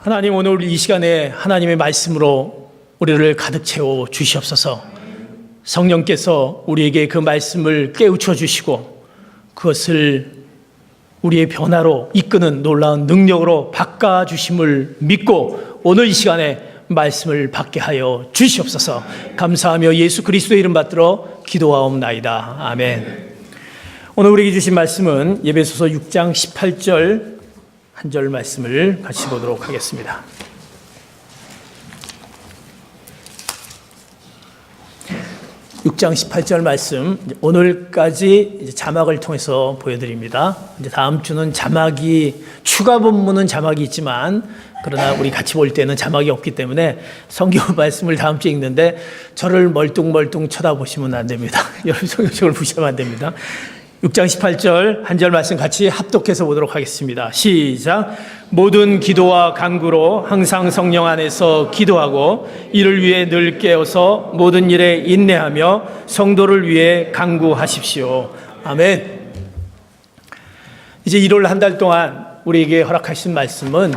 하나님, 오늘 이 시간에 하나님의 말씀으로 우리를 가득 채워 주시옵소서. 성령께서 우리에게 그 말씀을 깨우쳐 주시고 그것을 우리의 변화로 이끄는 놀라운 능력으로 바꿔 주심을 믿고 오늘 이 시간에 말씀을 받게 하여 주시옵소서. 감사하며 예수 그리스도의 이름 받들어 기도하옵나이다. 아멘. 오늘 우리에게 주신 말씀은 에베소서 6장 18절 한 절 말씀을 같이 보도록 하겠습니다. (6장 18절) 말씀, 오늘까지 자막을 통해서 보여드립니다. 이제 다음 주는 자막이, 추가 본문은 자막이 있지만 그러나 우리 같이 볼 때는 자막이 없기 때문에 성경 말씀을 다음 주에 읽는데 저를 멀뚱멀뚱 쳐다보시면 안 됩니다. 여러분 성경책을 보시면 안 됩니다. 6장 18절 한 절 말씀 같이 합독해서 보도록 하겠습니다. 시작. 모든 기도와 간구로 항상 성령 안에서 기도하고 이를 위해 늘 깨어서 모든 일에 인내하며 성도를 위해 간구하십시오. 아멘. 이제 1월 한 달 동안 우리에게 허락하신 말씀은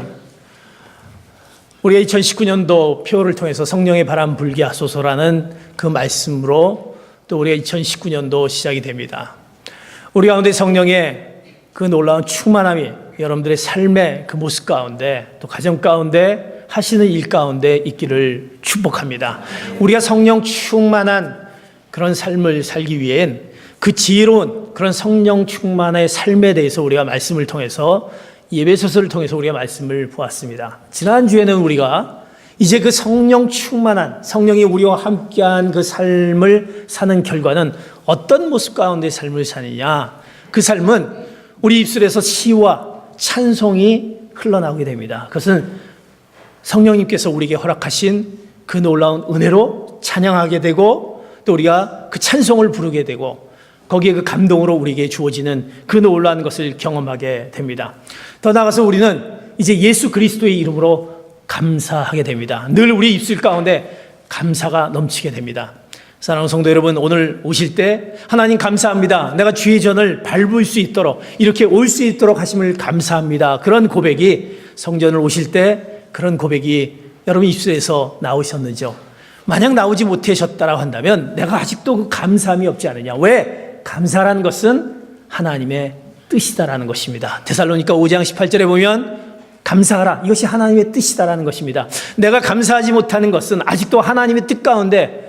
우리가 2019년도 표를 통해서 성령의 바람 불게 하소서라는 그 말씀으로 또 우리가 2019년도 시작이 됩니다. 우리 가운데 성령의 그 놀라운 충만함이 여러분들의 삶의 그 모습 가운데 또 가정 가운데 하시는 일 가운데 있기를 축복합니다. 우리가 성령 충만한 그런 삶을 살기 위hen 그 지혜로운 그런 성령 충만의 삶에 대해서 우리가 말씀을 통해서 에베소서를 통해서 우리가 말씀을 보았습니다. 지난주에는 우리가 이제 그 성령 충만한 성령이 우리와 함께한 그 삶을 사는 결과는 어떤 모습 가운데 삶을 사느냐, 그 삶은 우리 입술에서 시와 찬송이 흘러나오게 됩니다. 그것은 성령님께서 우리에게 허락하신 그 놀라운 은혜로 찬양하게 되고 또 우리가 그 찬송을 부르게 되고 거기에 그 감동으로 우리에게 주어지는 그 놀라운 것을 경험하게 됩니다. 더 나아가서 우리는 이제 예수 그리스도의 이름으로 감사하게 됩니다. 늘 우리 입술 가운데 감사가 넘치게 됩니다. 사랑하는 성도 여러분, 오늘 오실 때 하나님 감사합니다. 내가 주의 전을 밟을 수 있도록 이렇게 올 수 있도록 하심을 감사합니다. 그런 고백이 성전을 오실 때 그런 고백이 여러분 입술에서 나오셨는지요? 만약 나오지 못하셨다고 한다면 내가 아직도 그 감사함이 없지 않느냐. 왜? 감사라는 것은 하나님의 뜻이다라는 것입니다. 데살로니가 5장 18절에 보면 감사하라. 이것이 하나님의 뜻이다라는 것입니다. 내가 감사하지 못하는 것은 아직도 하나님의 뜻 가운데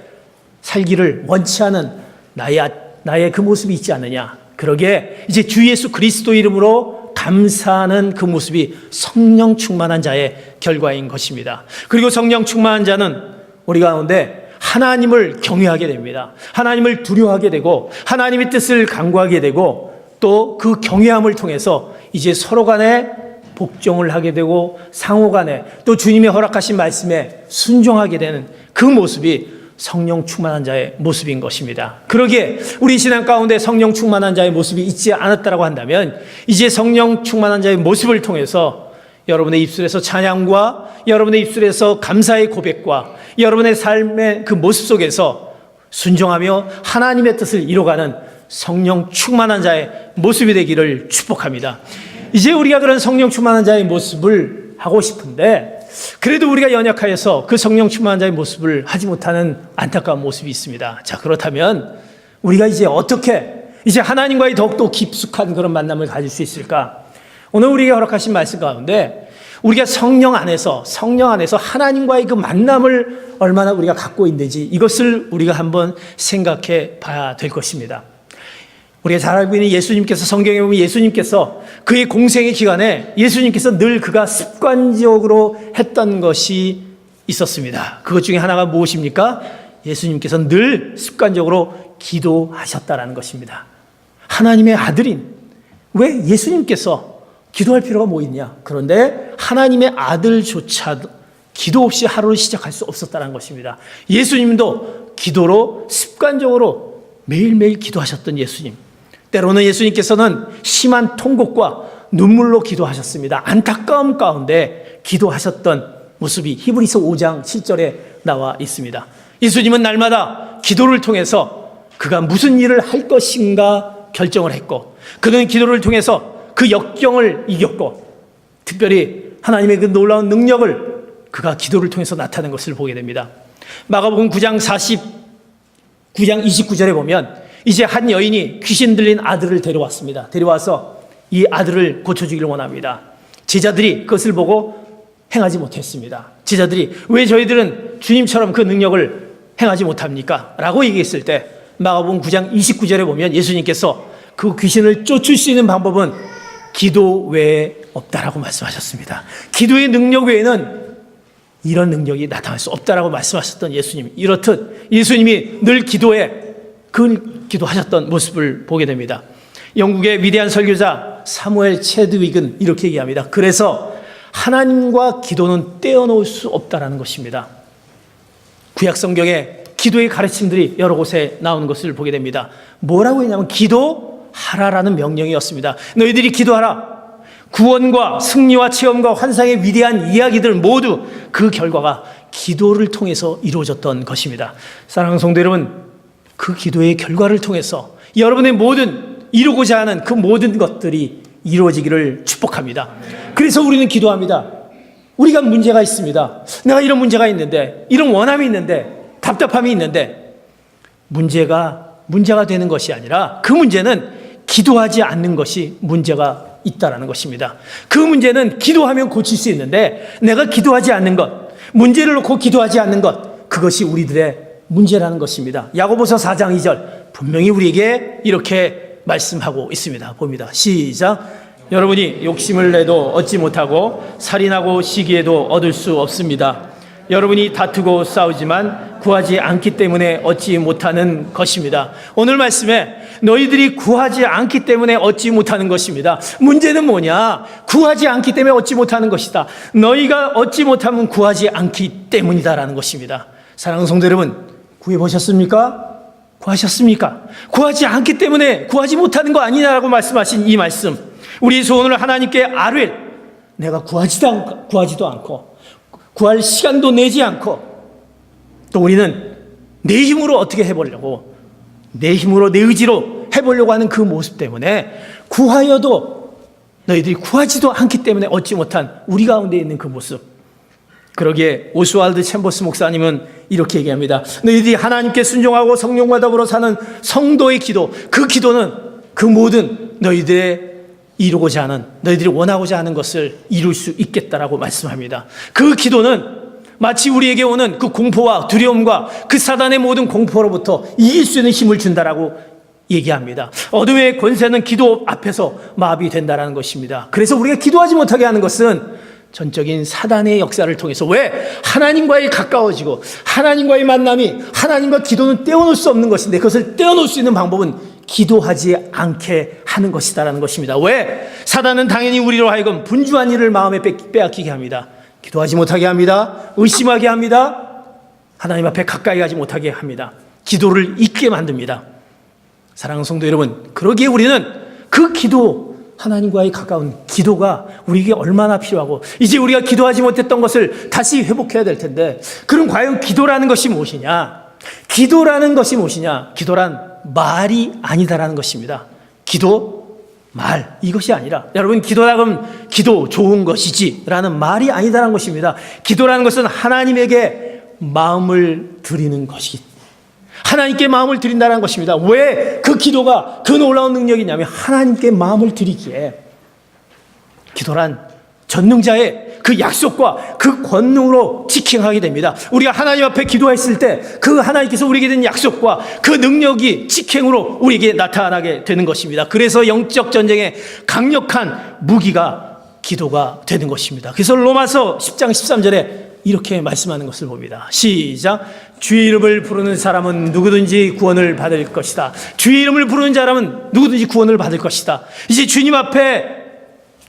살기를 원치 않은 나의 그 모습이 있지 않느냐. 그러기에 이제 주 예수 그리스도 이름으로 감사하는 그 모습이 성령 충만한 자의 결과인 것입니다. 그리고 성령 충만한 자는 우리 가운데 하나님을 경외하게 됩니다. 하나님을 두려워하게 되고 하나님의 뜻을 간구하게 되고 또 그 경외함을 통해서 이제 서로 간에 복종을 하게 되고 상호 간에 또 주님의 허락하신 말씀에 순종하게 되는 그 모습이 성령 충만한 자의 모습인 것입니다. 그러기에 우리 신앙 가운데 성령 충만한 자의 모습이 있지 않았다고 한다면 이제 성령 충만한 자의 모습을 통해서 여러분의 입술에서 찬양과 여러분의 입술에서 감사의 고백과 여러분의 삶의 그 모습 속에서 순종하며 하나님의 뜻을 이뤄가는 성령 충만한 자의 모습이 되기를 축복합니다. 이제 우리가 그런 성령 충만한 자의 모습을 하고 싶은데 그래도 우리가 연약하여서 그 성령 충만한 자의 모습을 하지 못하는 안타까운 모습이 있습니다. 자, 그렇다면 우리가 이제 어떻게 이제 하나님과의 더욱더 깊숙한 그런 만남을 가질 수 있을까? 오늘 우리에게 허락하신 말씀 가운데 우리가 성령 안에서 하나님과의 그 만남을 얼마나 우리가 갖고 있는지 이것을 우리가 한번 생각해 봐야 될 것입니다. 우리가 잘 알고 있는 예수님께서 성경에 보면 예수님께서 그의 공생의 기간에 예수님께서 늘 그가 습관적으로 했던 것이 있었습니다. 그것 중에 하나가 무엇입니까? 예수님께서 늘 습관적으로 기도하셨다는 것입니다. 하나님의 아들인 왜 예수님께서 기도할 필요가 뭐 있냐? 그런데 하나님의 아들조차도 기도 없이 하루를 시작할 수 없었다는 것입니다. 예수님도 기도로 습관적으로 매일매일 기도하셨던 예수님. 때로는 예수님께서는 심한 통곡과 눈물로 기도하셨습니다. 안타까움 가운데 기도하셨던 모습이 히브리서 5장 7절에 나와 있습니다. 예수님은 날마다 기도를 통해서 그가 무슨 일을 할 것인가 결정을 했고 그는 기도를 통해서 그 역경을 이겼고 특별히 하나님의 그 놀라운 능력을 그가 기도를 통해서 나타낸 것을 보게 됩니다. 마가복음 9장 29절에 보면 이제 한 여인이 귀신 들린 아들을 데려왔습니다. 데려와서 이 아들을 고쳐주기를 원합니다. 제자들이 그것을 보고 행하지 못했습니다. 제자들이 왜 저희들은 주님처럼 그 능력을 행하지 못합니까? 라고 얘기했을 때 마가복음 9장 29절에 보면 예수님께서 그 귀신을 쫓을 수 있는 방법은 기도 외에 없다라고 말씀하셨습니다. 기도의 능력 외에는 이런 능력이 나타날 수 없다라고 말씀하셨던 예수님. 이렇듯 예수님이 늘 기도에 기도하셨던 모습을 보게 됩니다. 영국의 위대한 설교자 사무엘 체드윅은 이렇게 얘기합니다. 그래서 하나님과 기도는 떼어놓을 수 없다라는 것입니다. 구약 성경에 기도의 가르침들이 여러 곳에 나오는 것을 보게 됩니다. 뭐라고 했냐면 기도하라라는 명령이었습니다. 너희들이 기도하라. 구원과 승리와 체험과 환상의 위대한 이야기들 모두 그 결과가 기도를 통해서 이루어졌던 것입니다. 사랑하는 성도 여러분, 그 기도의 결과를 통해서 여러분의 모든 이루고자 하는 그 모든 것들이 이루어지기를 축복합니다. 그래서 우리는 기도합니다. 우리가 문제가 있습니다. 내가 이런 문제가 있는데, 이런 원함이 있는데, 답답함이 있는데, 문제가 되는 것이 아니라 그 문제는 기도하지 않는 것이 문제가 있다라는 것입니다. 그 문제는 기도하면 고칠 수 있는데 내가 기도하지 않는 것, 문제를 놓고 기도하지 않는 것, 그것이 우리들의 문제라는 것입니다. 야고보서 4장 2절 분명히 우리에게 이렇게 말씀하고 있습니다. 봅니다. 시작. 여러분이 욕심을 내도 얻지 못하고 살인하고 시기에도 얻을 수 없습니다. 여러분이 다투고 싸우지만 구하지 않기 때문에 얻지 못하는 것입니다. 오늘 말씀에 너희들이 구하지 않기 때문에 얻지 못하는 것입니다. 문제는 뭐냐? 구하지 않기 때문에 얻지 못하는 것이다. 너희가 얻지 못하면 구하지 않기 때문이다라는 것입니다. 사랑하는 성도 여러분, 구해보셨습니까? 구하셨습니까? 구하지 않기 때문에 구하지 못하는 거 아니냐라고 말씀하신 이 말씀, 우리의 소원을 하나님께 아뢰, 내가 구하지도 않고 구할 시간도 내지 않고 또 우리는 내 힘으로 어떻게 해보려고, 내 힘으로 내 의지로 해보려고 하는 그 모습 때문에 구하여도 너희들이 구하지도 않기 때문에 얻지 못한 우리 가운데 있는 그 모습. 그러기에 오스왈드 챔버스 목사님은 이렇게 얘기합니다. 너희들이 하나님께 순종하고 성령과 더불어 사는 성도의 기도, 그 기도는 그 모든 너희들의 이루고자 하는, 너희들이 원하고자 하는 것을 이룰 수 있겠다라고 말씀합니다. 그 기도는 마치 우리에게 오는 그 공포와 두려움과 그 사단의 모든 공포로부터 이길 수 있는 힘을 준다라고 얘기합니다. 어둠의 권세는 기도 앞에서 마비된다라는 것입니다. 그래서 우리가 기도하지 못하게 하는 것은 전적인 사단의 역사를 통해서, 왜? 하나님과의 가까워지고 하나님과의 만남이, 하나님과 기도는 떼어놓을 수 없는 것인데 그것을 떼어놓을 수 있는 방법은 기도하지 않게 하는 것이다라는 것입니다. 왜? 사단은 당연히 우리로 하여금 분주한 일을 마음에 빼앗기게 합니다. 기도하지 못하게 합니다. 의심하게 합니다. 하나님 앞에 가까이 가지 못하게 합니다. 기도를 잊게 만듭니다. 사랑하는 성도 여러분, 그러기에 우리는 그 기도, 하나님과의 가까운 기도가 우리에게 얼마나 필요하고, 이제 우리가 기도하지 못했던 것을 다시 회복해야 될 텐데, 그럼 과연 기도라는 것이 무엇이냐? 기도라는 것이 무엇이냐? 기도란 말이 아니다라는 것입니다. 기도, 말, 이것이 아니라, 여러분, 기도라면 기도 좋은 것이지 라는 말이 아니다라는 것입니다. 기도라는 것은 하나님에게 마음을 드리는 것이기, 하나님께 마음을 드린다는 것입니다. 왜 그 기도가 그 놀라운 능력이냐면 하나님께 마음을 드리기에, 기도란 전능자의 그 약속과 그 권능으로 직행하게 됩니다. 우리가 하나님 앞에 기도했을 때 그 하나님께서 우리에게 된 약속과 그 능력이 직행으로 우리에게 나타나게 되는 것입니다. 그래서 영적 전쟁의 강력한 무기가 기도가 되는 것입니다. 그래서 로마서 10장 13절에 이렇게 말씀하는 것을 봅니다. 시작. 주의 이름을 부르는 사람은 누구든지 구원을 받을 것이다. 주의 이름을 부르는 사람은 누구든지 구원을 받을 것이다. 이제 주님 앞에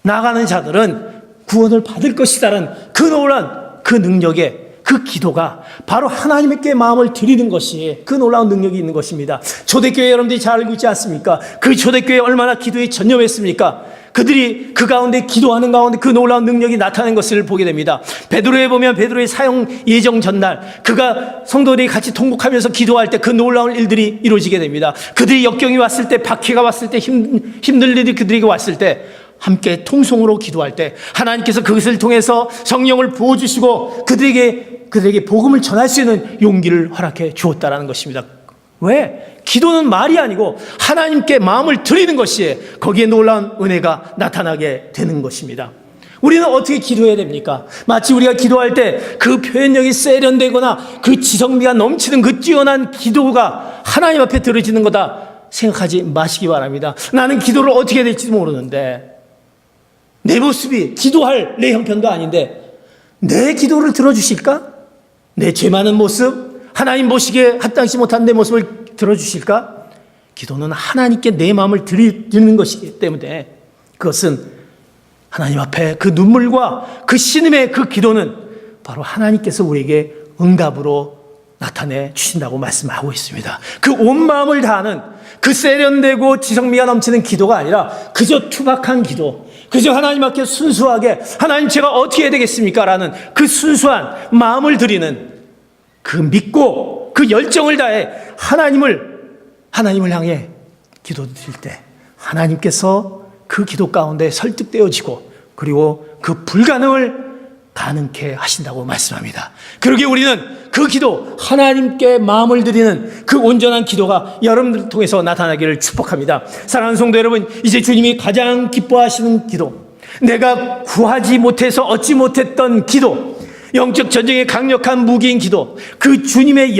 나가는 자들은 구원을 받을 것이다라는 그 놀라운 그 능력의 그 기도가 바로 하나님께 마음을 드리는 것이 그 놀라운 능력이 있는 것입니다. 초대교회 여러분들이 잘 알고 있지 않습니까? 그 초대교회 얼마나 기도에 전념했습니까? 그들이 그 가운데 기도하는 가운데 그 놀라운 능력이 나타나는 것을 보게 됩니다. 베드로에 보면 베드로의 사형 예정 전날 그가 성도들이 같이 통곡하면서 기도할 때 그 놀라운 일들이 이루어지게 됩니다. 그들이 역경이 왔을 때, 박해가 왔을 때, 힘든 일들이 그들에게 왔을 때 함께 통성으로 기도할 때 하나님께서 그것을 통해서 성령을 부어주시고 그들에게 복음을 전할 수 있는 용기를 허락해 주었다라는 것입니다. 왜? 기도는 말이 아니고 하나님께 마음을 드리는 것이 거기에 놀라운 은혜가 나타나게 되는 것입니다. 우리는 어떻게 기도해야 됩니까? 마치 우리가 기도할 때 그 표현력이 세련되거나 그 지성미가 넘치는 그 뛰어난 기도가 하나님 앞에 들어지는 거다 생각하지 마시기 바랍니다. 나는 기도를 어떻게 해야 될지 모르는데, 내 모습이 기도할 내 형편도 아닌데 내 기도를 들어주실까? 내 죄 많은 모습, 하나님 보시기에 합당치 못한 내 모습을 들어주실까? 기도는 하나님께 내 마음을 드리는 것이기 때문에 그것은 하나님 앞에 그 눈물과 그 신음의 그 기도는 바로 하나님께서 우리에게 응답으로 나타내 주신다고 말씀하고 있습니다. 그 온 마음을 다하는 그 세련되고 지성미가 넘치는 기도가 아니라 그저 투박한 기도, 그저 하나님 앞에 순수하게 하나님 제가 어떻게 해야 되겠습니까? 라는 그 순수한 마음을 드리는 그 믿고 그 열정을 다해 하나님을 향해 기도 드릴 때 하나님께서 그 기도 가운데 설득되어지고 그리고 그 불가능을 가능케 하신다고 말씀합니다. 그러기에 우리는 그 기도, 하나님께 마음을 드리는 그 온전한 기도가 여러분들을 통해서 나타나기를 축복합니다. 사랑하는 성도 여러분, 이제 주님이 가장 기뻐하시는 기도, 내가 구하지 못해서 얻지 못했던 기도, 영적 전쟁의 강력한 무기인 기도, 그 주님의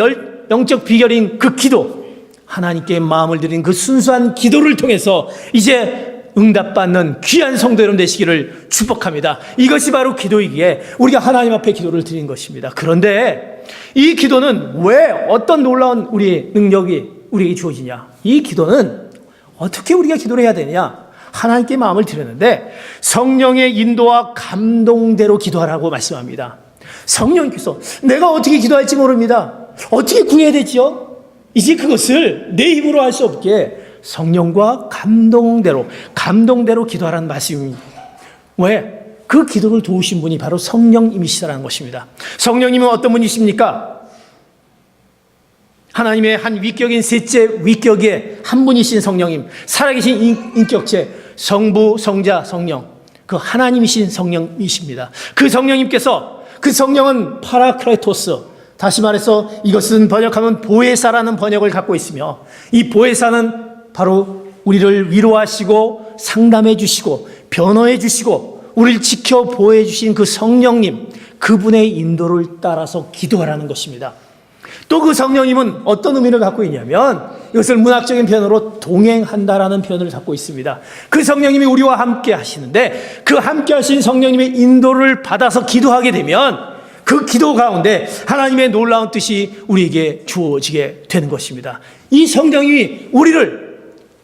영적 비결인 그 기도, 하나님께 마음을 드린 그 순수한 기도를 통해서 이제 응답받는 귀한 성도 여러분 되시기를 축복합니다. 이것이 바로 기도이기에 우리가 하나님 앞에 기도를 드린 것입니다. 그런데 이 기도는 왜 어떤 놀라운 우리의 능력이 우리에게 주어지냐? 이 기도는 어떻게 우리가 기도를 해야 되느냐? 하나님께 마음을 드렸는데 성령의 인도와 감동대로 기도하라고 말씀합니다. 성령께서 내가 어떻게 기도할지 모릅니다. 어떻게 구해야 되지요? 이제 그것을 내 힘으로 할 수 없게 성령과 감동대로 기도하라는 말씀입니다. 왜? 그 기도를 도우신 분이 바로 성령님이시라는 것입니다. 성령님은 어떤 분이십니까? 하나님의 한 위격인 셋째 위격의 한 분이신 성령님, 살아계신 인격체, 성부, 성자, 성령, 그 하나님이신 성령이십니다. 그 성령님께서, 그 성령은 파라크레토스, 다시 말해서 이것은 번역하면 보혜사라는 번역을 갖고 있으며, 이 보혜사는 바로 우리를 위로하시고 상담해 주시고 변호해 주시고 우리를 지켜 보호해 주신 그 성령님, 그분의 인도를 따라서 기도하라는 것입니다. 또 그 성령님은 어떤 의미를 갖고 있냐면 이것을 문학적인 표현으로 동행한다라는 표현을 갖고 있습니다. 그 성령님이 우리와 함께 하시는데 그 함께 하신 성령님의 인도를 받아서 기도하게 되면 그 기도 가운데 하나님의 놀라운 뜻이 우리에게 주어지게 되는 것입니다. 이 성령이 우리를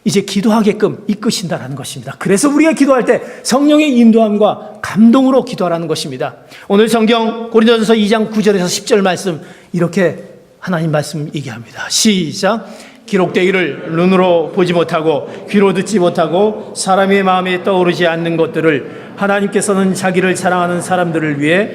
이제 기도하게끔 이끄신다라는 것입니다. 그래서 우리가 기도할 때 성령의 인도함과 감동으로 기도하라는 것입니다. 오늘 성경 고린도전서 2장 9절에서 10절 말씀 이렇게 하나님 말씀 얘기합니다. 시작. 기록되기를 눈으로 보지 못하고 귀로 듣지 못하고 사람의 마음에 떠오르지 않는 것들을 하나님께서는 자기를 사랑하는 사람들을 위해,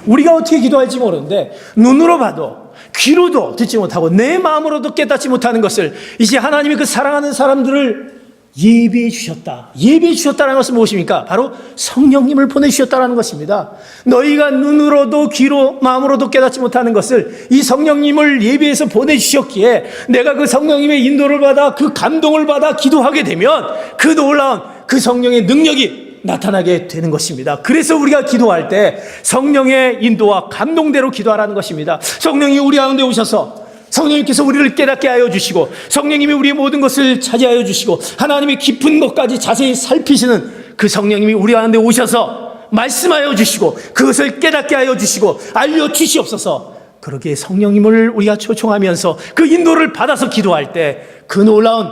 우리가 어떻게 기도할지 모르는데 눈으로 봐도 귀로도 듣지 못하고 내 마음으로도 깨닫지 못하는 것을 이제 하나님이 그 사랑하는 사람들을 예비해 주셨다. 예비해 주셨다는 것은 무엇입니까? 바로 성령님을 보내주셨다는 것입니다. 너희가 눈으로도 귀로 마음으로도 깨닫지 못하는 것을 이 성령님을 예비해서 보내주셨기에 내가 그 성령님의 인도를 받아 그 감동을 받아 기도하게 되면 그 놀라운 그 성령의 능력이 나타나게 되는 것입니다. 그래서 우리가 기도할 때 성령의 인도와 감동대로 기도하라는 것입니다. 성령이 우리 가운데 오셔서 성령님께서 우리를 깨닫게 하여 주시고 성령님이 우리의 모든 것을 차지하여 주시고 하나님의 깊은 것까지 자세히 살피시는 그 성령님이 우리 가운데 오셔서 말씀하여 주시고 그것을 깨닫게 하여 주시고 알려주시옵소서. 그렇게 성령님을 우리가 초청하면서 그 인도를 받아서 기도할 때 그 놀라운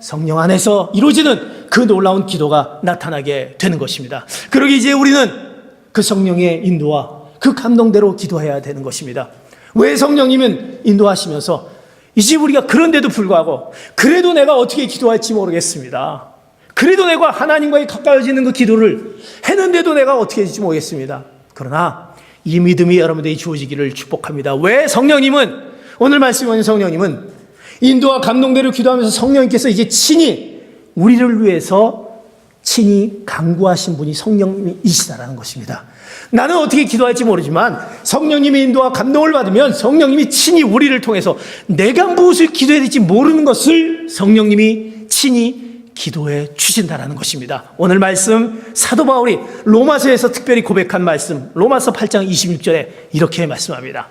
성령 안에서 이루어지는 그 놀라운 기도가 나타나게 되는 것입니다. 그러기 이제 우리는 그 성령의 인도와 그 감동대로 기도해야 되는 것입니다. 왜 성령님은 인도하시면서 이제 우리가 그런데도 불구하고 그래도 내가 어떻게 기도할지 모르겠습니다. 그래도 내가 하나님과의 가까워지는 그 기도를 했는데도 내가 어떻게 할지 모르겠습니다. 그러나 이 믿음이 여러분들이 주어지기를 축복합니다. 왜 성령님은, 오늘 말씀하는 성령님은 인도와 감동대로 기도하면서 성령님께서 이제 친히 우리를 위해서 친히 간구하신 분이 성령님이시다라는 것입니다. 나는 어떻게 기도할지 모르지만 성령님의 인도와 감동을 받으면 성령님이 친히 우리를 통해서 내가 무엇을 기도해야 될지 모르는 것을 성령님이 친히 기도해 주신다는 것입니다. 오늘 말씀 사도 바울이 로마서에서 특별히 고백한 말씀, 로마서 8장 26절에 이렇게 말씀합니다.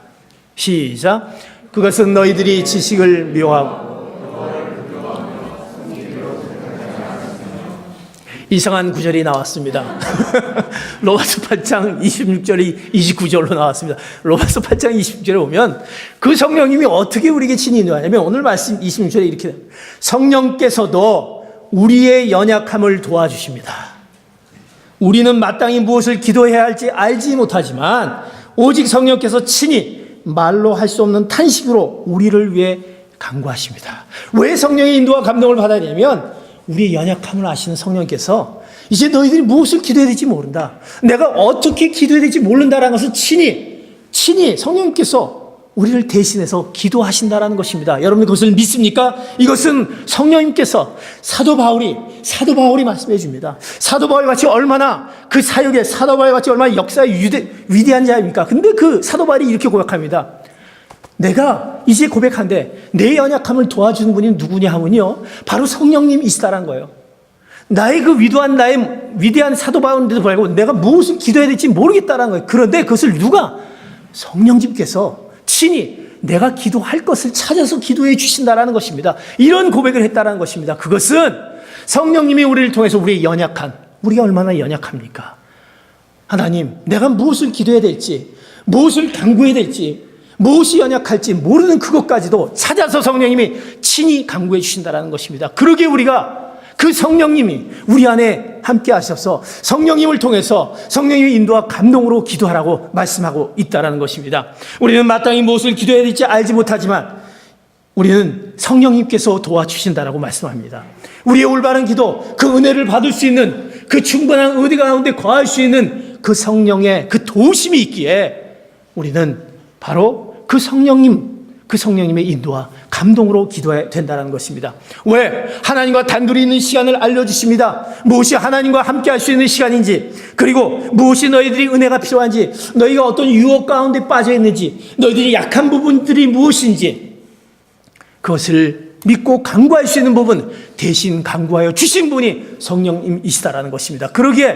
시작. 그것은 너희들이 지식을 미워하고 이상한 구절이 나왔습니다. 로마서 8장 26절이 29절로 나왔습니다. 로마서 8장 26절에 보면 그 성령님이 어떻게 우리에게 친히 인도하냐면 오늘 말씀 26절에 이렇게 성령께서도 우리의 연약함을 도와주십니다. 우리는 마땅히 무엇을 기도해야 할지 알지 못하지만 오직 성령께서 친히 말로 할 수 없는 탄식으로 우리를 위해 간구하십니다. 왜 성령의 인도와 감동을 받아야 되냐면 우리의 연약함을 아시는 성령께서 이제 너희들이 무엇을 기도해야 될지 모른다. 내가 어떻게 기도해야 될지 모른다라는 것을 친히 성령님께서 우리를 대신해서 기도하신다라는 것입니다. 여러분 그것을 믿습니까? 이것은 성령님께서 사도 바울이 말씀해 줍니다. 사도 바울 같이 얼마나 그 사역에 사도 바울 같이 얼마나 역사의 위대한 자입니까? 근데 그 사도 바울이 이렇게 고백합니다. 내가 이제 고백한데 내 연약함을 도와주는 분이 누구냐 하면요, 바로 성령님이시다라는 거예요. 나의 그 위대한 사도 바울인데도 불구하고 내가 무엇을 기도해야 될지 모르겠다라는 거예요. 그런데 그것을 누가? 성령님께서 친히 내가 기도할 것을 찾아서 기도해 주신다라는 것입니다. 이런 고백을 했다라는 것입니다. 그것은 성령님이 우리를 통해서 우리의 연약한, 우리가 얼마나 연약합니까? 하나님, 내가 무엇을 기도해야 될지, 무엇을 간구해야 될지, 무엇이 연약할지 모르는 그것까지도 찾아서 성령님이 친히 간구해 주신다는 것입니다. 그러기에 우리가 그 성령님이 우리 안에 함께 하셔서 성령님을 통해서 성령님의 인도와 감동으로 기도하라고 말씀하고 있다는 것입니다. 우리는 마땅히 무엇을 기도해야 될지 알지 못하지만 우리는 성령님께서 도와주신다라고 말씀합니다. 우리의 올바른 기도, 그 은혜를 받을 수 있는 그 충분한 의대 가운데 거할 수 있는 그 성령의 그 도우심이 있기에 우리는 바로 그 성령님의 인도와 감동으로 기도해야 된다는 것입니다. 왜? 하나님과 단둘이 있는 시간을 알려주십니다. 무엇이 하나님과 함께 할 수 있는 시간인지, 그리고 무엇이 너희들이 은혜가 필요한지, 너희가 어떤 유혹 가운데 빠져 있는지, 너희들이 약한 부분들이 무엇인지, 그것을 믿고 간구할 수 있는 부분 대신 간구하여 주신 분이 성령님이시다라는 것입니다. 그러기에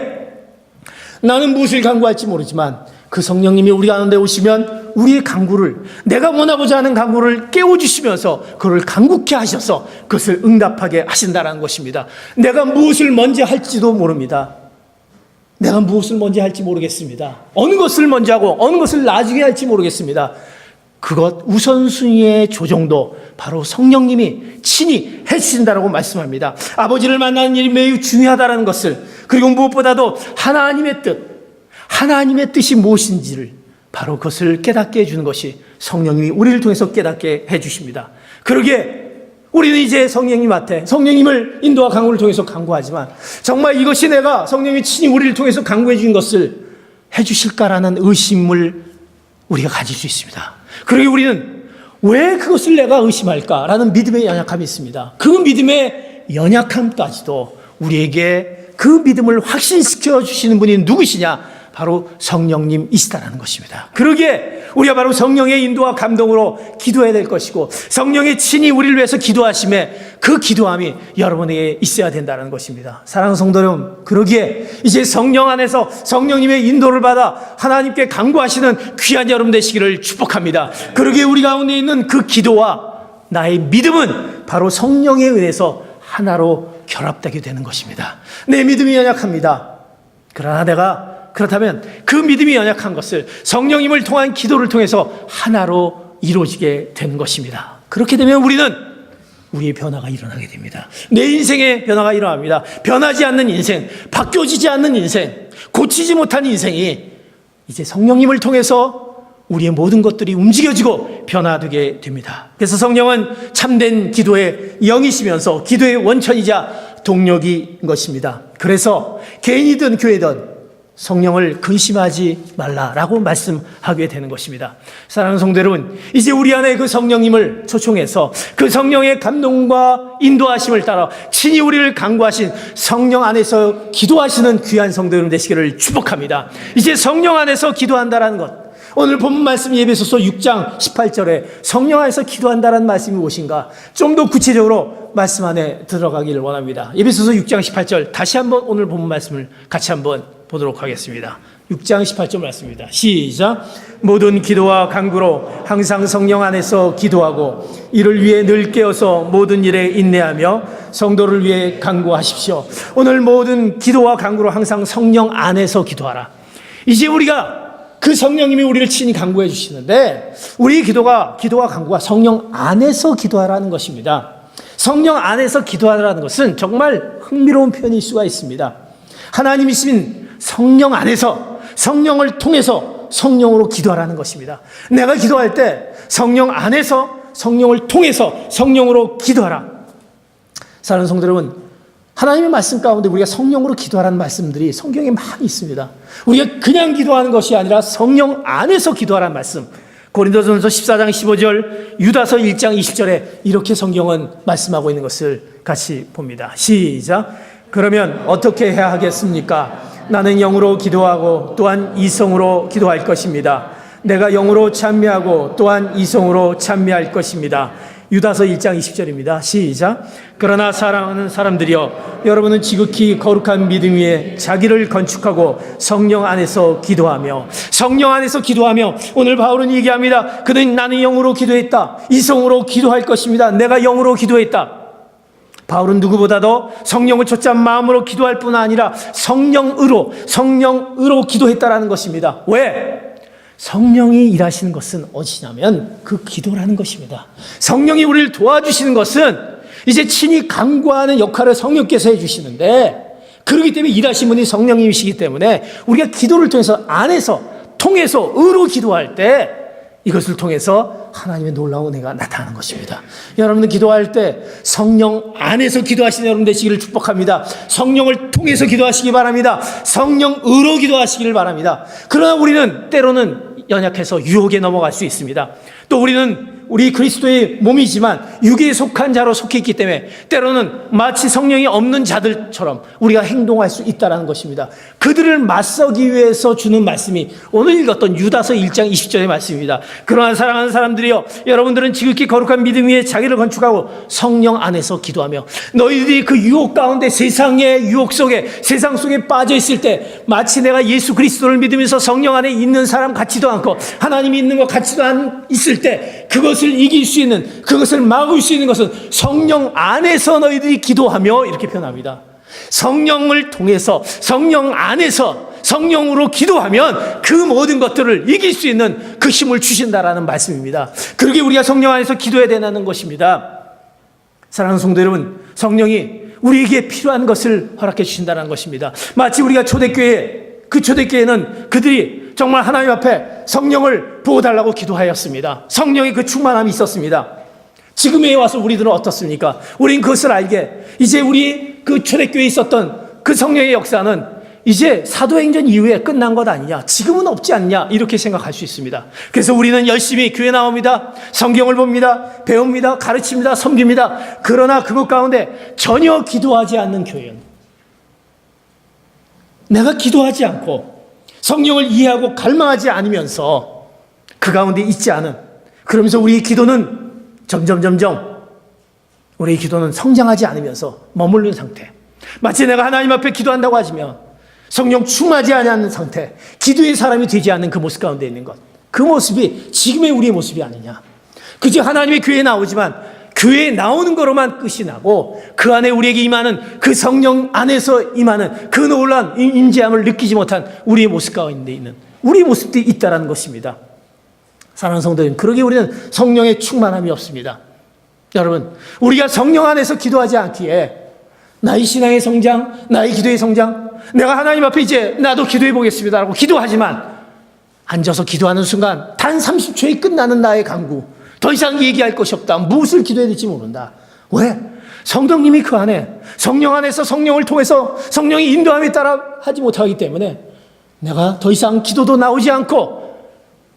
나는 무엇을 간구할지 모르지만 그 성령님이 우리 가운데 오시면 우리의 간구를, 내가 원하고자 하는 간구를 깨워주시면서 그걸 간구케 하셔서 그것을 응답하게 하신다는 것입니다. 내가 무엇을 먼저 할지도 모릅니다. 내가 무엇을 먼저 할지 모르겠습니다. 어느 것을 먼저 하고 어느 것을 나중에 할지 모르겠습니다. 그것 우선순위의 조정도 바로 성령님이 친히 해주신다라고 말씀합니다. 아버지를 만나는 일이 매우 중요하다는 것을, 그리고 무엇보다도 하나님의 뜻이 무엇인지를 바로 그것을 깨닫게 해주는 것이 성령님이 우리를 통해서 깨닫게 해주십니다. 그러기에 우리는 이제 성령님을 인도와 간구를 통해서 간구하지만 정말 이것이 내가 성령님이 친히 우리를 통해서 간구해 주신 것을 해주실까라는 의심을 우리가 가질 수 있습니다. 그러기 우리는 왜 그것을 내가 의심할까라는 믿음의 연약함이 있습니다. 그 믿음의 연약함까지도 우리에게 그 믿음을 확신시켜 주시는 분이 누구시냐? 바로 성령님이시다라는 것입니다. 그러기에 우리가 바로 성령의 인도와 감동으로 기도해야 될 것이고, 성령의 친히 우리를 위해서 기도하심에 그 기도함이 여러분에게 있어야 된다는 것입니다. 사랑하는 성도 여러분, 그러기에 이제 성령 안에서 성령님의 인도를 받아 하나님께 간구하시는 귀한 여러분 되시기를 축복합니다. 그러기에 우리 가운데 있는 그 기도와 나의 믿음은 바로 성령에 의해서 하나로 결합되게 되는 것입니다. 내 믿음이 연약합니다. 그러나 그렇다면 그 믿음이 연약한 것을 성령님을 통한 기도를 통해서 하나로 이루어지게 되는 것입니다. 그렇게 되면 우리의 변화가 일어나게 됩니다. 내 인생의 변화가 일어납니다. 변하지 않는 인생, 바뀌어지지 않는 인생, 고치지 못한 인생이 이제 성령님을 통해서 우리의 모든 것들이 움직여지고 변화되게 됩니다. 그래서 성령은 참된 기도의 영이시면서 기도의 원천이자 동력인 것입니다. 그래서 개인이든 교회든 성령을 근심하지 말라라고 말씀하게 되는 것입니다. 사랑하는 성도 여러분, 이제 우리 안에 그 성령님을 초청해서 그 성령의 감동과 인도하심을 따라 친히 우리를 강구하신 성령 안에서 기도하시는 귀한 성도 여러분 되시기를 축복합니다. 이제 성령 안에서 기도한다라는 것, 오늘 본문 말씀 에베소서 6장 18절에 성령 안에서 기도한다라는 말씀이 무엇인가 좀 더 구체적으로 말씀 안에 들어가기를 원합니다. 에베소서 6장 18절 다시 한번 오늘 본문 말씀을 같이 한번 보도록 하겠습니다. 6장 18절 말씀입니다. 시작. 모든 기도와 간구로 항상 성령 안에서 기도하고 이를 위해 늘 깨어서 모든 일에 인내하며 성도를 위해 간구하십시오. 오늘 모든 기도와 간구로 항상 성령 안에서 기도하라. 이제 우리가 그 성령님이 우리를 친히 간구해 주시는데 우리 기도와 간구가 성령 안에서 기도하라는 것입니다. 성령 안에서 기도하라는 것은 정말 흥미로운 표현일 수가 있습니다. 하나님이신 성령 안에서 성령을 통해서 성령으로 기도하라는 것입니다. 내가 기도할 때 성령 안에서 성령을 통해서 성령으로 기도하라. 사랑하는 성도 여러분, 하나님의 말씀 가운데 우리가 성령으로 기도하라는 말씀들이 성경에 많이 있습니다. 우리가 그냥 기도하는 것이 아니라 성령 안에서 기도하라는 말씀, 고린도전서 14장 15절, 유다서 1장 20절에 이렇게 성경은 말씀하고 있는 것을 같이 봅니다. 시작. 그러면 어떻게 해야 하겠습니까? 나는 영으로 기도하고 또한 이성으로 기도할 것입니다. 내가 영으로 찬미하고 또한 이성으로 찬미할 것입니다. 유다서 1장 20절입니다. 시작. 그러나 사랑하는 사람들이여, 여러분은 지극히 거룩한 믿음 위에 자기를 건축하고 성령 안에서 기도하며, 성령 안에서 기도하며, 오늘 바울은 얘기합니다. 그는 나는 영으로 기도했다. 이성으로 기도할 것입니다. 내가 영으로 기도했다. 바울은 누구보다도 성령을 초점 마음으로 기도할 뿐 아니라 성령으로 기도했다라는 것입니다. 왜? 성령이 일하시는 것은 어디냐면 그 기도라는 것입니다. 성령이 우리를 도와주시는 것은 이제 친히 간구하는 역할을 성령께서 해주시는데, 그렇기 때문에 일하신 분이 성령님이시기 때문에 우리가 기도를 통해서 의로 기도할 때 이것을 통해서 하나님의 놀라운 은혜가 나타나는 것입니다. 여러분들 기도할 때 성령 안에서 기도하시는 여러분 되시기를 축복합니다. 성령을 통해서 기도하시기 바랍니다. 성령으로 기도하시기를 바랍니다. 그러나 우리는 때로는 연약해서 유혹에 넘어갈 수 있습니다. 또 우리 그리스도의 몸이지만 육에 속한 자로 속해 있기 때문에 때로는 마치 성령이 없는 자들처럼 우리가 행동할 수 있다는 것입니다. 그들을 맞서기 위해서 주는 말씀이 오늘 읽었던 유다서 1장 20절의 말씀입니다. 그러나 사랑하는 사람들이여, 여러분들은 지극히 거룩한 믿음 위에 자기를 건축하고 성령 안에서 기도하며, 너희들이 그 유혹 가운데 세상의 유혹 속에, 세상 속에 빠져 있을 때 마치 내가 예수 그리스도를 믿으면서 성령 안에 있는 사람 같지도 않고 하나님이 있는 것 같지도 있을 때 그것을 이길 수 있는, 그것을 막을 수 있는 것은 성령 안에서 너희들이 기도하며, 이렇게 표현합니다. 성령을 통해서 성령 안에서 성령으로 기도하면 그 모든 것들을 이길 수 있는 그 힘을 주신다라는 말씀입니다. 그러게 우리가 성령 안에서 기도해야 되는 것입니다. 사랑하는 성도 여러분, 성령이 우리에게 필요한 것을 허락해 주신다는 것입니다. 마치 우리가 초대교회는 그들이 정말 하나님 앞에 성령을 부어달라고 기도하였습니다. 성령의 그 충만함이 있었습니다. 지금에 와서 우리들은 어떻습니까? 우린 그것을 알게, 이제 우리 그 초대교회에 있었던 그 성령의 역사는 이제 사도행전 이후에 끝난 것 아니냐, 지금은 없지 않냐, 이렇게 생각할 수 있습니다. 그래서 우리는 열심히 교회 나옵니다. 성경을 봅니다. 배웁니다. 가르칩니다. 섬깁니다. 그러나 그것 가운데 전혀 기도하지 않는 교회는, 내가 기도하지 않고 성령을 이해하고 갈망하지 않으면서 그 가운데 있지 않은, 그러면서 우리 기도는 점점 우리 기도는 성장하지 않으면서 머무르는 상태, 마치 내가 하나님 앞에 기도한다고 하지만 성령 충만하지 않은 상태, 기도의 사람이 되지 않는 그 모습 가운데 있는 것, 그 모습이 지금의 우리의 모습이 아니냐. 그저 하나님의 교회에 나오지만 교회에 나오는 거로만 끝이 나고 그 안에 우리에게 임하는 그 성령 안에서 임하는 그 놀라운 임재함을 느끼지 못한 우리의 모습 가운데 있는 우리의 모습들이 있다는 것입니다. 사랑하는 성도님, 그러기에 우리는 성령의 충만함이 없습니다. 여러분, 우리가 성령 안에서 기도하지 않기에 나의 신앙의 성장, 나의 기도의 성장, 내가 하나님 앞에 이제 나도 기도해 보겠습니다 라고 기도하지만 앉아서 기도하는 순간 단 30초에 끝나는 나의 간구, 더 이상 얘기할 것이 없다. 무엇을 기도해야 될지 모른다. 왜? 성령님이 그 안에, 성령 안에서 성령을 통해서 성령의 인도함에 따라 하지 못하기 때문에 내가 더 이상 기도도 나오지 않고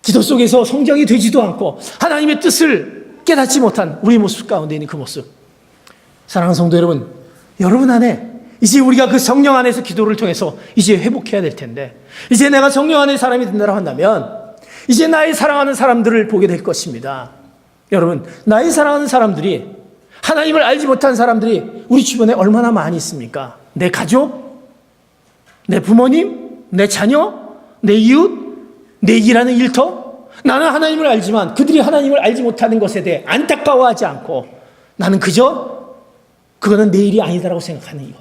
기도 속에서 성장이 되지도 않고 하나님의 뜻을 깨닫지 못한 우리 모습 가운데 있는 그 모습. 사랑하는 성도 여러분, 여러분 안에 이제 우리가 그 성령 안에서 기도를 통해서 이제 회복해야 될 텐데, 이제 내가 성령 안의 사람이 된다고 한다면 이제 나의 사랑하는 사람들을 보게 될 것입니다. 여러분, 나의 사랑하는 사람들이, 하나님을 알지 못한 사람들이 우리 주변에 얼마나 많이 있습니까? 내 가족, 내 부모님, 내 자녀, 내 이웃, 내 일하는 일터. 나는 하나님을 알지만 그들이 하나님을 알지 못하는 것에 대해 안타까워하지 않고 나는 그저 그거는 내 일이 아니다라고 생각하는 이것.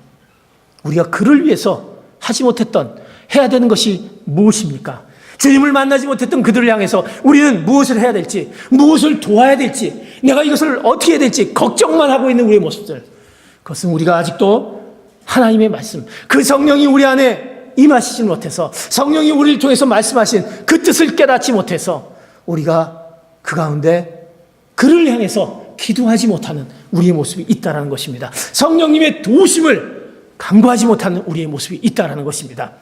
우리가 그를 위해서 하지 못했던, 해야 되는 것이 무엇입니까? 주님을 만나지 못했던 그들을 향해서 우리는 무엇을 해야 될지, 무엇을 도와야 될지, 내가 이것을 어떻게 해야 될지 걱정만 하고 있는 우리의 모습들. 그것은 우리가 아직도 하나님의 말씀, 그 성령이 우리 안에 임하시지 못해서, 성령이 우리를 통해서 말씀하신 그 뜻을 깨닫지 못해서 우리가 그 가운데 그를 향해서 기도하지 못하는 우리의 모습이 있다는 것입니다. 성령님의 도우심을 간구하지 못하는 우리의 모습이 있다는 것입니다.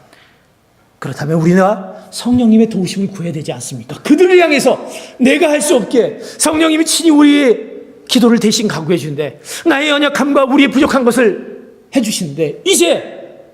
그렇다면 우리가 성령님의 도우심을 구해야 되지 않습니까? 그들을 향해서 내가 할 수 없게 성령님이 친히 우리의 기도를 대신 간구해 주는데, 나의 연약함과 우리의 부족한 것을 해주시는데, 이제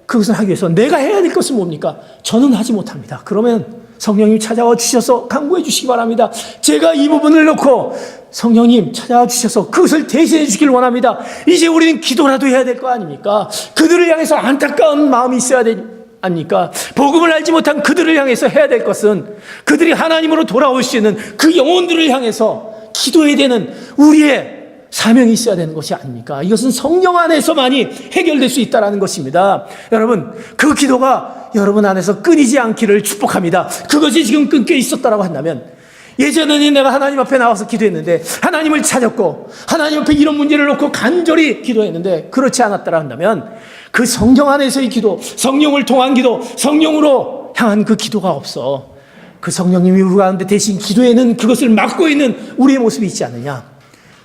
그것을 하기 위해서 내가 해야 될 것은 뭡니까? 저는 하지 못합니다. 그러면 성령님 찾아와 주셔서 간구해 주시기 바랍니다. 제가 이 부분을 놓고 성령님 찾아와 주셔서 그것을 대신해 주길 원합니다. 이제 우리는 기도라도 해야 될 거 아닙니까? 그들을 향해서 안타까운 마음이 있어야 되지 않습니까? 복음을 알지 못한 그들을 향해서 해야 될 것은 그들이 하나님으로 돌아올 수 있는 그 영혼들을 향해서 기도해야 되는 우리의 사명이 있어야 되는 것이 아닙니까? 이것은 성령 안에서만이 해결될 수 있다는 것입니다. 여러분, 그 기도가 여러분 안에서 끊이지 않기를 축복합니다. 그것이 지금 끊겨 있었다고 한다면, 예전에는 내가 하나님 앞에 나와서 기도했는데, 하나님을 찾았고 하나님 앞에 이런 문제를 놓고 간절히 기도했는데 그렇지 않았다고 한다면, 그 성령 안에서의 기도, 성령을 통한 기도, 성령으로 향한 그 기도가 없어. 그 성령님이 우리 가운데 대신 기도에는 그것을 막고 있는 우리의 모습이 있지 않느냐?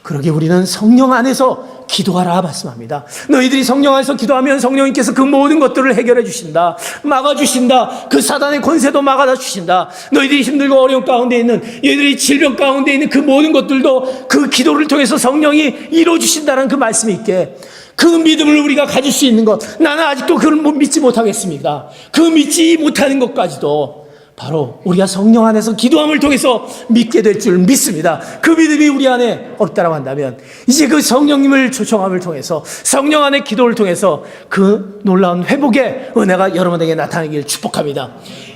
그러게 우리는 성령 안에서 기도하라 말씀합니다. 너희들이 성령 안에서 기도하면 성령님께서 그 모든 것들을 해결해 주신다, 막아주신다. 그 사단의 권세도 막아다 주신다. 너희들이 힘들고 어려운 가운데 있는, 너희들이 질병 가운데 있는 그 모든 것들도 그 기도를 통해서 성령이 이루어주신다는 그 말씀이 있게, 그 믿음을 우리가 가질 수 있는 것, 나는 아직도 그걸 믿지 못하겠습니다. 그 믿지 못하는 것까지도 바로 우리가 성령 안에서 기도함을 통해서 믿게 될 줄 믿습니다. 그 믿음이 우리 안에 없다라고 한다면, 이제 그 성령님을 초청함을 통해서, 성령 안의 기도를 통해서 그 놀라운 회복의 은혜가 여러분에게 나타나기를 축복합니다.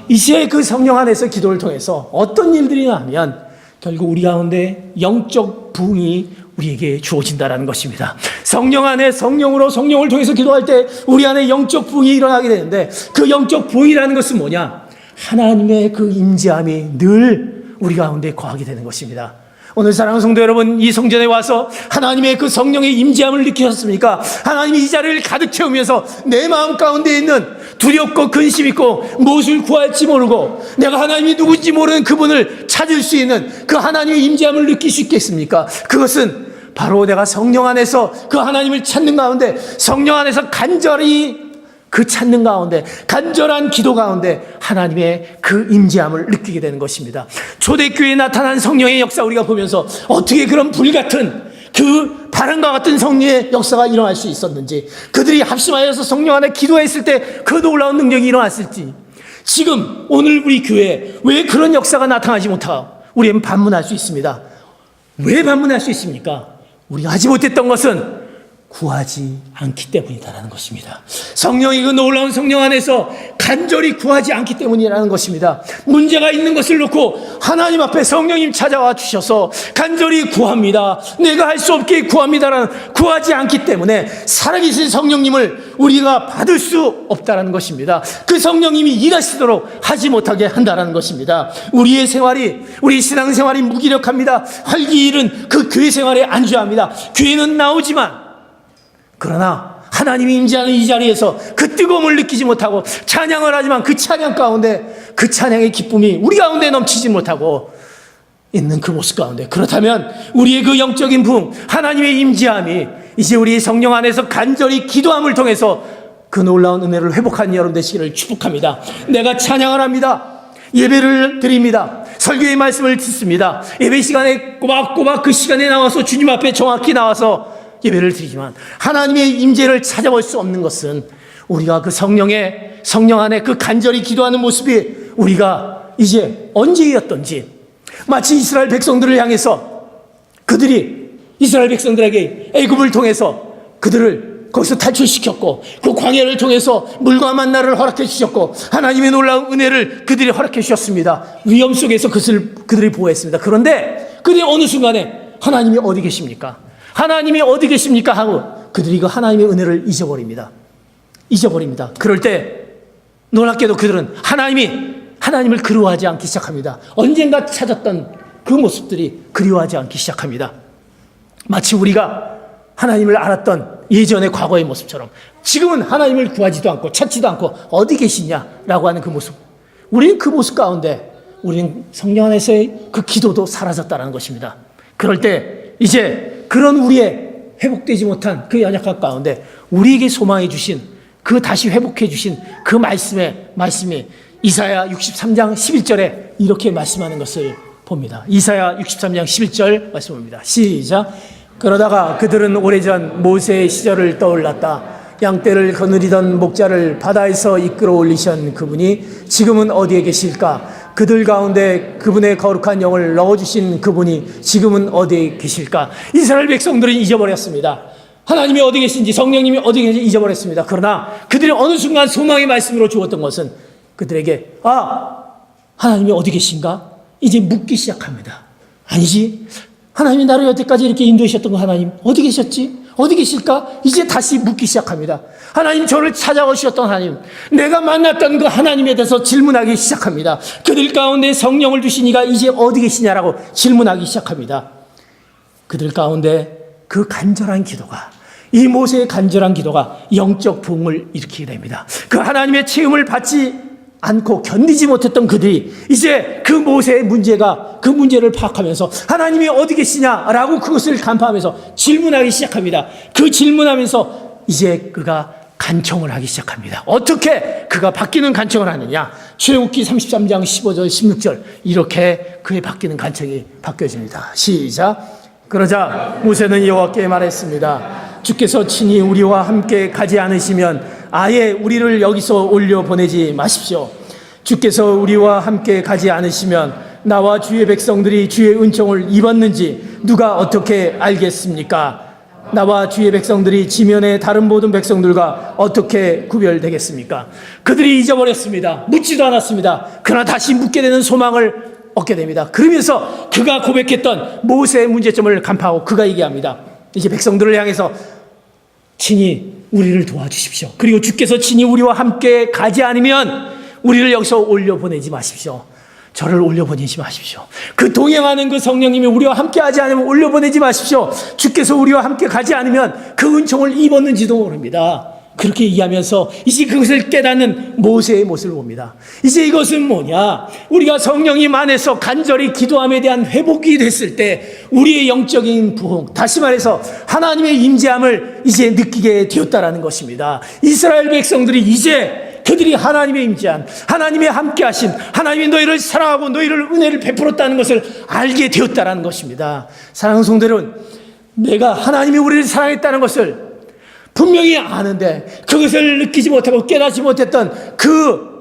이제 그 성령 안에서 기도를 통해서 어떤 일들이냐 하면, 결국 우리 가운데 영적 부흥이 우리에게 주어진다는 것입니다. 성령 안에 성령으로, 성령을 통해서 기도할 때 우리 안에 영적 부흥이 일어나게 되는데, 그 영적 부흥이라는 것은 뭐냐? 하나님의 그 임재함이 늘 우리 가운데 거하게 되는 것입니다. 오늘 사랑하는 성도 여러분, 이 성전에 와서 하나님의 그 성령의 임재함을 느끼셨습니까? 하나님이 이 자리를 가득 채우면서 내 마음 가운데 있는 두렵고 근심 있고 무엇을 구할지 모르고 내가 하나님이 누군지 모르는 그분을 찾을 수 있는 그 하나님의 임재함을 느낄 수 있겠습니까? 그것은 바로 내가 성령 안에서 그 하나님을 찾는 가운데, 성령 안에서 간절히 그 찾는 가운데, 간절한 기도 가운데 하나님의 그 임재함을 느끼게 되는 것입니다. 초대교회에 나타난 성령의 역사 우리가 보면서 어떻게 그런 불같은, 그 바람과 같은 성령의 역사가 일어날 수 있었는지, 그들이 합심하여서 성령 안에 기도했을 때 그 놀라운 능력이 일어났을지, 지금 오늘 우리 교회에 왜 그런 역사가 나타나지 못하고 우리는 반문할 수 있습니다. 왜 반문할 수 있습니까? 우리가 하지 못했던 것은 구하지 않기 때문이다라는 것입니다. 성령이, 그 놀라운 성령 안에서 간절히 구하지 않기 때문이라는 것입니다. 문제가 있는 것을 놓고 하나님 앞에 성령님 찾아와 주셔서 간절히 구합니다. 내가 할 수 없게 구합니다라는, 구하지 않기 때문에 살아계신 성령님을 우리가 받을 수 없다라는 것입니다. 그 성령님이 일하시도록 하지 못하게 한다라는 것입니다. 우리의 생활이, 우리 신앙생활이 무기력합니다. 활기 잃은 그 교회 생활에 안주합니다. 교회는 나오지만, 그러나 하나님이 임재하는 이 자리에서 그 뜨거움을 느끼지 못하고 찬양을 하지만 그 찬양 가운데 그 찬양의 기쁨이 우리 가운데 넘치지 못하고 있는 그 모습 가운데, 그렇다면 우리의 그 영적인 부흥, 하나님의 임재함이 이제 우리 성령 안에서 간절히 기도함을 통해서 그 놀라운 은혜를 회복한 여러분 되시기를 축복합니다. 내가 찬양을 합니다. 예배를 드립니다. 설교의 말씀을 듣습니다. 예배 시간에 꼬박꼬박 그 시간에 나와서 주님 앞에 정확히 나와서 예배를 드리지만 하나님의 임재를 찾아볼 수 없는 것은 우리가 그 성령 안에 그 간절히 기도하는 모습이 우리가 이제 언제였던지, 마치 이스라엘 백성들을 향해서 그들이 이스라엘 백성들에게 애굽을 통해서 그들을 거기서 탈출시켰고 그 광야를 통해서 물과 만나를 허락해 주셨고 하나님의 놀라운 은혜를 그들이 허락해 주셨습니다. 위험 속에서 그들이 보호했습니다. 그런데 그들이 어느 순간에 하나님이 어디 계십니까? 하나님이 어디 계십니까? 하고 그들이 그 하나님의 은혜를 잊어버립니다. 그럴 때 놀랍게도 그들은 하나님을 그리워하지 않기 시작합니다. 언젠가 찾았던 그 모습들이 그리워하지 않기 시작합니다. 마치 우리가 하나님을 알았던 예전의 과거의 모습처럼 지금은 하나님을 구하지도 않고 찾지도 않고 어디 계시냐라고 하는 그 모습, 우리는 그 모습 가운데 우리는 성령 안에서의 그 기도도 사라졌다는 것입니다. 그럴 때 이제 그런 우리의 회복되지 못한 그 연약함 가운데 우리에게 소망해 주신, 그 다시 회복해 주신 그 말씀이 이사야 63장 11절에 이렇게 말씀하는 것을 봅니다. 이사야 63장 11절 말씀입니다. 시작. 그러다가 그들은 오래전 모세의 시절을 떠올랐다. 양떼를 거느리던 목자를 바다에서 이끌어 올리신 그분이 지금은 어디에 계실까? 그들 가운데 그분의 거룩한 영을 넣어주신 그분이 지금은 어디에 계실까? 이스라엘 백성들은 잊어버렸습니다. 하나님이 어디 계신지, 성령님이 어디 계신지 잊어버렸습니다. 그러나 그들이 어느 순간 소망의 말씀으로 주었던 것은 그들에게 하나님이 어디 계신가? 이제 묻기 시작합니다. 아니지, 하나님이 나를 여태까지 이렇게 인도하셨던 거 하나님 어디 계셨지? 어디 계실까? 이제 다시 묻기 시작합니다. 하나님, 저를 찾아오셨던 하나님, 내가 만났던 그 하나님에 대해서 질문하기 시작합니다. 그들 가운데 성령을 주신 이가 이제 어디 계시냐라고 질문하기 시작합니다. 그들 가운데 그 간절한 기도가, 이 모세의 간절한 기도가 영적 부흥을 일으키게 됩니다. 그 하나님의 체험을 받지 않고 견디지 못했던 그들이 이제 그 모세의 그 문제를 파악하면서 하나님이 어디 계시냐라고 그것을 간파하면서 질문하기 시작합니다. 그 질문하면서 이제 그가 간청을 하기 시작합니다. 어떻게 그가 바뀌는 간청을 하느냐? 출애굽기 33장 15절 16절 이렇게 그의 바뀌는 간청이 바뀌어집니다. 시작. 그러자 모세는 여호와께 말했습니다. 주께서 친히 우리와 함께 가지 않으시면 아예 우리를 여기서 올려보내지 마십시오. 주께서 우리와 함께 가지 않으시면 나와 주의 백성들이 주의 은총을 입었는지 누가 어떻게 알겠습니까? 나와 주의 백성들이 지면의 다른 모든 백성들과 어떻게 구별되겠습니까? 그들이 잊어버렸습니다. 묻지도 않았습니다. 그러나 다시 묻게 되는 소망을 얻게 됩니다. 그러면서 그가 고백했던 모세의 문제점을 간파하고 그가 얘기합니다. 이제 백성들을 향해서 친히 우리를 도와주십시오. 그리고 주께서 친히 우리와 함께 가지 않으면 우리를 여기서 올려보내지 마십시오. 저를 올려보내지 마십시오. 그 동행하는 그 성령님이 우리와 함께 하지 않으면 올려보내지 마십시오. 주께서 우리와 함께 가지 않으면 그 은총을 입었는지도 모릅니다. 그렇게 얘기하면서 이제 그것을 깨닫는 모세의 모습을 봅니다. 이제 이것은 뭐냐? 우리가 성령님 안에서 간절히 기도함에 대한 회복이 됐을 때 우리의 영적인 부흥, 다시 말해서 하나님의 임재함을 이제 느끼게 되었다라는 것입니다. 이스라엘 백성들이 이제 그들이 하나님의 임재한, 하나님의 함께하신, 하나님이 너희를 사랑하고 너희를 은혜를 베풀었다는 것을 알게 되었다라는 것입니다. 사랑하는 성도 여러분, 내가 하나님이 우리를 사랑했다는 것을 분명히 아는데 그것을 느끼지 못하고 깨닫지 못했던,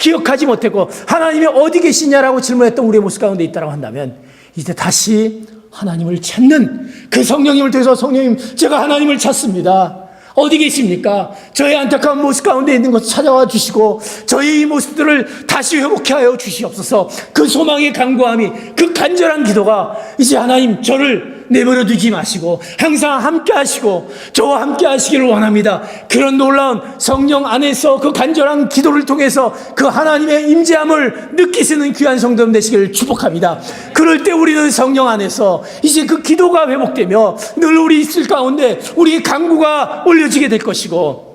기억하지 못했고 하나님이 어디 계시냐라고 질문했던 우리의 모습 가운데 있다고 한다면 이제 다시 하나님을 찾는 그 성령님을 통해서, 성령님, 제가 하나님을 찾습니다. 어디 계십니까? 저의 안타까운 모습 가운데 있는 것 찾아와 주시고 저의 이 모습들을 다시 회복해 하여 주시옵소서. 그 소망의 간구함이, 그 간절한 기도가 이제 하나님, 저를 내버려 두지 마시고 항상 함께 하시고 저와 함께 하시기를 원합니다. 그런 놀라운 성령 안에서 그 간절한 기도를 통해서 그 하나님의 임재함을 느끼시는 귀한 성도님 되시기를 축복합니다. 그럴 때 우리는 성령 안에서 이제 그 기도가 회복되며 늘 우리 있을 가운데 우리의 간구가 올려지게 될 것이고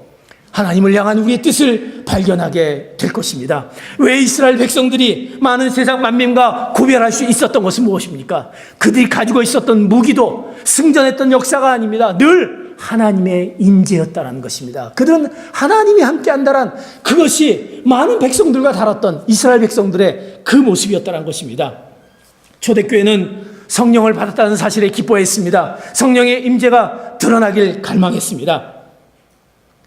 하나님을 향한 우리의 뜻을 발견하게 될 것입니다. 왜 이스라엘 백성들이 많은 세상 만민과 구별할 수 있었던 것은 무엇입니까? 그들이 가지고 있었던 무기도 승전했던 역사가 아닙니다. 늘 하나님의 임재였다는 것입니다. 그들은 하나님이 함께한다는 그것이 많은 백성들과 다뤘던 이스라엘 백성들의 그 모습이었다는 것입니다. 초대교회는 성령을 받았다는 사실에 기뻐했습니다. 성령의 임재가 드러나길 갈망했습니다.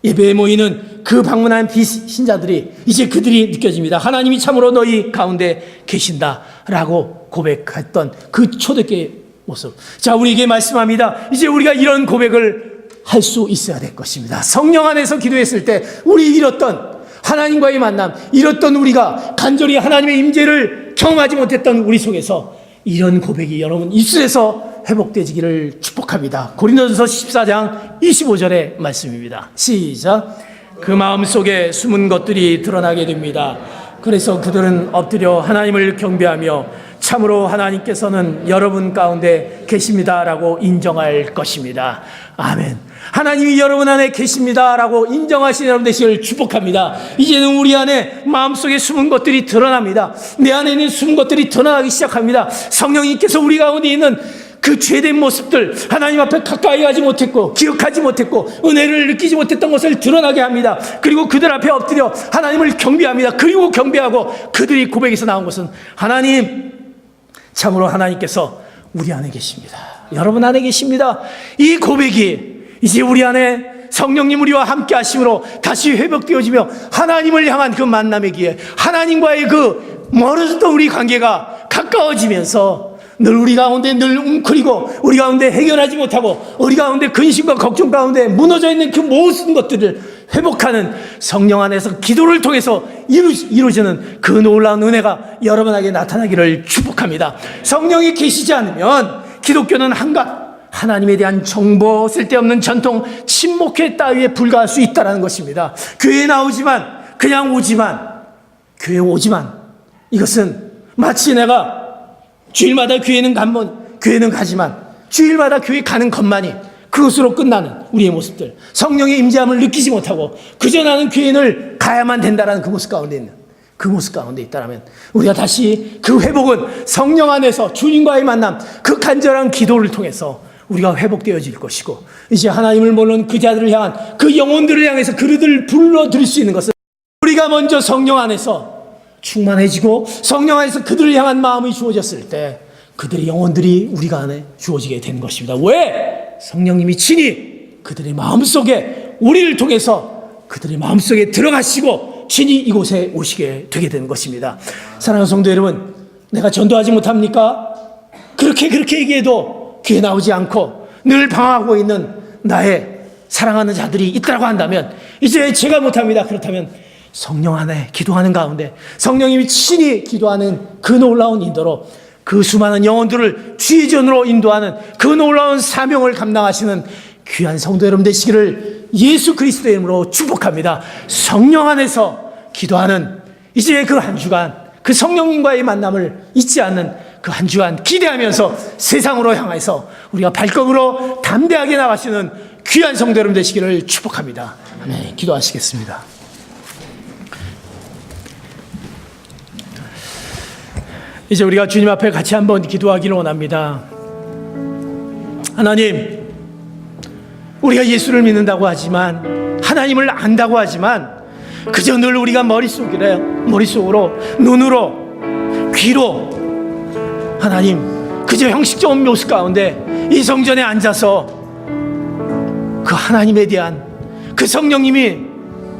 예배에 모이는 그 방문한 비신자들이 이제 그들이 느껴집니다. 하나님이 참으로 너희 가운데 계신다라고 고백했던 그 초대교회의 모습. 자, 우리에게 말씀합니다. 이제 우리가 이런 고백을 할 수 있어야 될 것입니다. 성령 안에서 기도했을 때 우리 잃었던 하나님과의 만남, 잃었던 우리가 간절히 하나님의 임재를 경험하지 못했던 우리 속에서 이런 고백이 여러분 입술에서 회복되기를 축복합니다. 고린도전서 14장 25절의 말씀입니다. 시작. 그 마음속에 숨은 것들이 드러나게 됩니다. 그래서 그들은 엎드려 하나님을 경배하며 참으로 하나님께서는 여러분 가운데 계십니다라고 인정할 것입니다. 아멘. 하나님이 여러분 안에 계십니다라고 인정하시는 여러분 되시기를 축복합니다. 이제는 우리 안에 마음속에 숨은 것들이 드러납니다. 내 안에 있는 숨은 것들이 드러나기 시작합니다. 성령님께서 우리 가운데 있는 그 죄된 모습들, 하나님 앞에 가까이 가지 못했고 기억하지 못했고 은혜를 느끼지 못했던 것을 드러나게 합니다. 그리고 그들 앞에 엎드려 하나님을 경배합니다. 그리고 경배하고 그들이 고백에서 나온 것은 하나님, 참으로 하나님께서 우리 안에 계십니다. 여러분 안에 계십니다. 이 고백이 이제 우리 안에 성령님 우리와 함께 하심으로 다시 회복되어지며 하나님을 향한 그 만남의 기회, 하나님과의 그 멀어졌던 우리 관계가 가까워지면서 늘 우리 가운데 늘 웅크리고 우리 가운데 해결하지 못하고 우리 가운데 근심과 걱정 가운데 무너져 있는 그 모든 것들을 회복하는 성령 안에서 기도를 통해서 이루어지는 그 놀라운 은혜가 여러분에게 나타나기를 축복합니다. 성령이 계시지 않으면 기독교는 한갓 하나님에 대한 정보, 쓸데없는 전통, 침묵회 따위에 불과할 수 있다는 것입니다. 교회에 나오지만, 그냥 오지만, 교회에 오지만, 이것은 마치 내가 주일마다 교회는 가지만, 주일마다 교회 가는 것만이 그것으로 끝나는 우리의 모습들, 성령의 임재함을 느끼지 못하고 그저 나는 교회를 가야만 된다는 그 모습 가운데 있는, 그 모습 가운데 있다면 우리가 다시 그 회복은 성령 안에서 주님과의 만남, 그 간절한 기도를 통해서 우리가 회복되어질 것이고, 이제 하나님을 모르는 그 자들을 향한, 그 영혼들을 향해서 그들을 불러들일 수 있는 것은 우리가 먼저 성령 안에서 충만해지고 성령 안에서 그들을 향한 마음이 주어졌을 때 그들의 영혼들이 우리가 안에 주어지게 되는 것입니다. 왜? 성령님이 친히 그들의 마음속에 우리를 통해서 그들의 마음속에 들어가시고 친히 이곳에 오시게 되게 되는 것입니다. 사랑하는 성도 여러분, 내가 전도하지 못합니까? 그렇게 얘기해도 교회 나오지 않고 늘 방황하고 있는 나의 사랑하는 자들이 있다고 한다면 이제 제가 못합니다. 그렇다면 성령 안에 기도하는 가운데 성령님이 친히 기도하는 그 놀라운 인도로 그 수많은 영혼들을 주의 전으로 인도하는 그 놀라운 사명을 감당하시는 귀한 성도 여러분 되시기를 예수 그리스도의 이름으로 축복합니다. 성령 안에서 기도하는 이제 그 한 주간 그 성령님과의 만남을 잊지 않는 그 한 주간 기대하면서 세상으로 향해서 우리가 발걸음으로 담대하게 나가시는 귀한 성도 여러분 되시기를 축복합니다. 네, 기도하시겠습니다. 이제 우리가 주님 앞에 같이 한번 기도하기를 원합니다. 하나님, 우리가 예수를 믿는다고 하지만, 하나님을 안다고 하지만 그저 늘 우리가 머릿속으로, 눈으로, 귀로 하나님 그저 형식적인 모습 가운데 이 성전에 앉아서 그 하나님에 대한 그 성령님이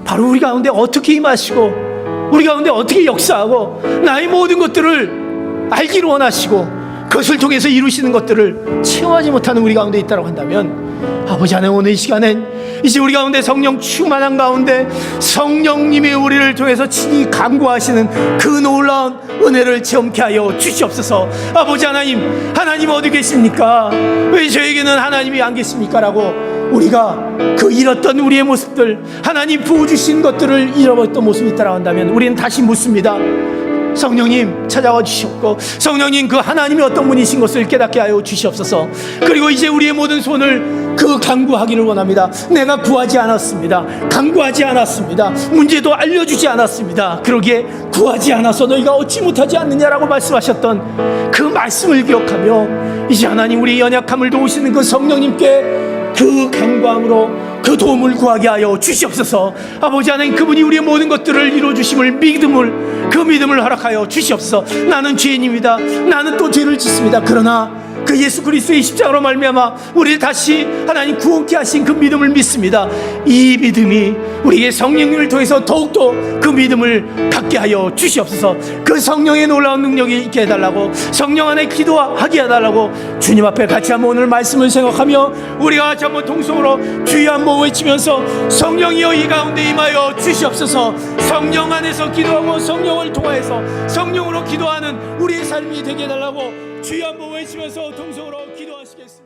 바로 우리 가운데 어떻게 임하시고 우리 가운데 어떻게 역사하고 나의 모든 것들을 알기를 원하시고 그것을 통해서 이루시는 것들을 체험하지 못하는 우리 가운데 있다고 한다면, 아버지 하나님, 오늘 이 시간엔 이제 우리 가운데 성령 충만한 가운데 성령님이 우리를 통해서 친히 강구하시는 그 놀라운 은혜를 체험케 하여 주시옵소서. 아버지 하나님, 하나님 어디 계십니까? 왜 저에게는 하나님이 안 계십니까? 라고 우리가 그 잃었던 우리의 모습들, 하나님 부어주신 것들을 잃어버렸던 모습이 있다고 한다면 우리는 다시 묻습니다. 성령님 찾아와 주시옵고 성령님 그 하나님이 어떤 분이신 것을 깨닫게 하여 주시옵소서. 그리고 이제 우리의 모든 손을 그 강구하기를 원합니다. 내가 구하지 않았습니다. 강구하지 않았습니다. 문제도 알려주지 않았습니다. 그러기에 구하지 않아서 너희가 얻지 못하지 않느냐라고 말씀하셨던 그 말씀을 기억하며 이제 하나님 우리의 연약함을 도우시는 그 성령님께 그 간구함으로 그 도움을 구하게 하여 주시옵소서. 아버지 하나님, 그분이 우리의 모든 것들을 이루어주심을 그 믿음을 허락하여 주시옵소서. 나는 죄인입니다. 나는 또 죄를 짓습니다. 그러나 그 예수 그리스도의 십자가로 말미암아 우리를 다시 하나님 구원케 하신 그 믿음을 믿습니다. 이 믿음이 우리의 성령님을 통해서 더욱더 그 믿음을 갖게 하여 주시옵소서. 그 성령의 놀라운 능력이 있게 해달라고, 성령 안에 기도하게 해달라고 주님 앞에 같이 한번 오늘 말씀을 생각하며 우리가 같이 한번 통성으로 주여 한번 외치면서 성령이여 이 가운데 임하여 주시옵소서. 성령 안에서 기도하고 성령을 통하여서 성령으로 기도하는 우리의 삶이 되게 해달라고 주여 한번 외치면서 동성으로 기도하시겠습니다.